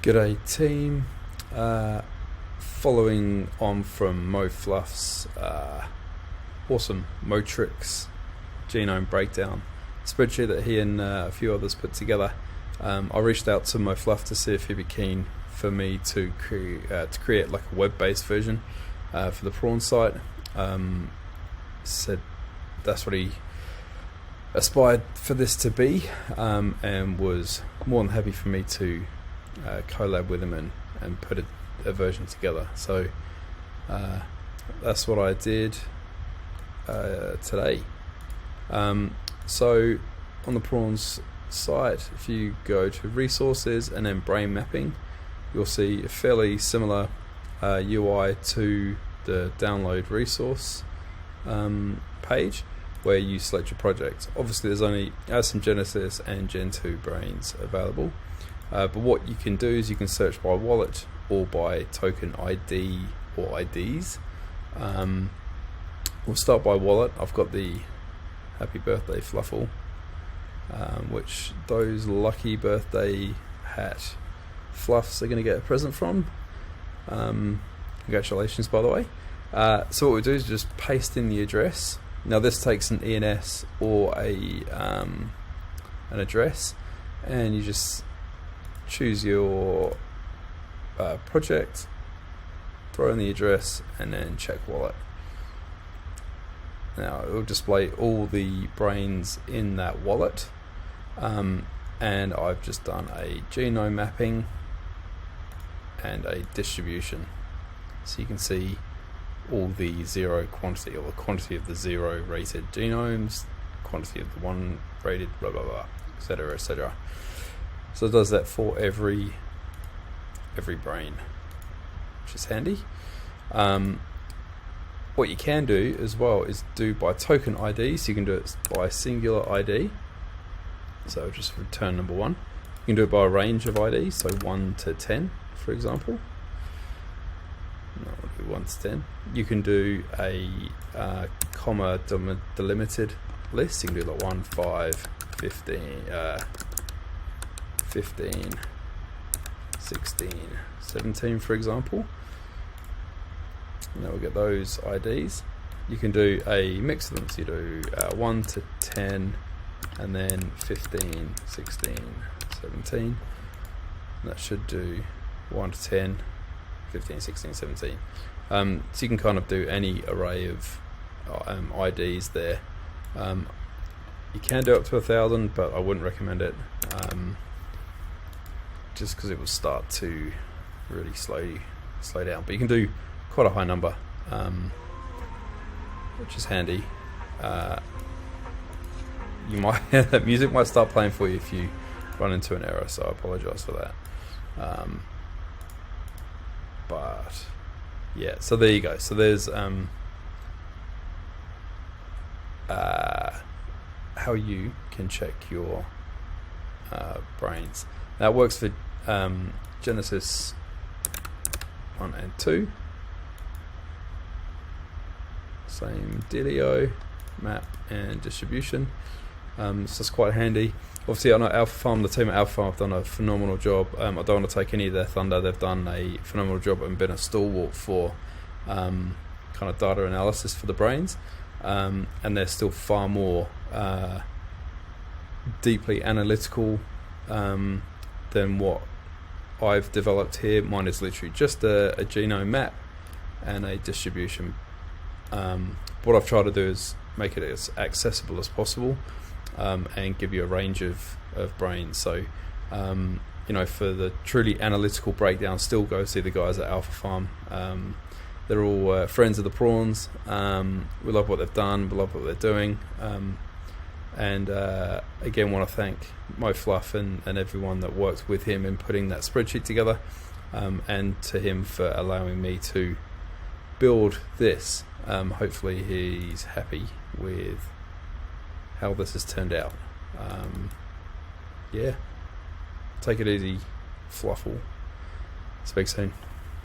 G'day team, following on from MoFluff's awesome Motrix genome breakdown spreadsheet that he and a few others put together. I reached out to MoFluff to see if he'd be keen for me to create like a web-based version for the Prawns site. Said that's what he aspired for this to be, and was more than happy for me to collab with him and put a version together. So that's what I did today. So on the Prawns site, if you go to resources and then brain mapping, you'll see a fairly similar UI to the download resource page, where you select your project. Obviously there's only ASM Genesis and Gen 2 brains available, but what you can do is you can search by wallet or by token ID or IDs. We'll start by wallet. I've got the Happy Birthday Fluffle, which those lucky birthday hat fluffs are going to get a present from. Congratulations, by the way. So what we do is just paste in the address. Now this takes an ENS or an address, and you just choose your project, throw in the address, and then check wallet. Now it will display all the brains in that wallet, and I've just done a genome mapping and a distribution, so you can see all the zero quantity, or the quantity of the 0 rated genomes, quantity of the 1 rated, blah blah blah, etc, etc. So it does that for every brain, which is handy. What you can do as well is do by token ID, so you can do it by singular ID, so just return number 1. You can do it by a range of IDs, so 1 to 10 for example. No, we'll do 1 to 10. You can do a comma delimited list. You can do like 1, 5, 15, 15, 16, 17 for example. Now we'll get those IDs. You can do a mix of them, so you do 1 to 10 and then 15, 16, 17. That should do 1 to 10, 15, 16, 17. So you can kind of do any array of IDs there. You can do up to 1,000, but I wouldn't recommend it, just because it will start to really slow down. But you can do quite a high number, which is handy. You might that music might start playing for you if you run into an error, so I apologize for that. But yeah, so there you go. So there's how you can check your brains. Now it works for Genesis 1 and 2. Same dealio, map and distribution. So it's quite handy. Obviously I know Alpha Farm, the team at Alpha Farm have done a phenomenal job. I don't want to take any of their thunder. They've done a phenomenal job and been a stalwart for kind of data analysis for the brains, and they're still far more deeply analytical than what I've developed here. Mine is literally just a genome map and a distribution. What I've tried to do is make it as accessible as possible, and give you a range of brains. So you know, for the truly analytical breakdown, still go see the guys at Alpha Farm. They're all friends of the Prawns. We love what they've done, we love what they're doing, and again want to thank MoFluff and everyone that worked with him in putting that spreadsheet together, and to him for allowing me to build this. Hopefully he's happy with how this has turned out. Yeah, take it easy, Fluffle. Speak soon.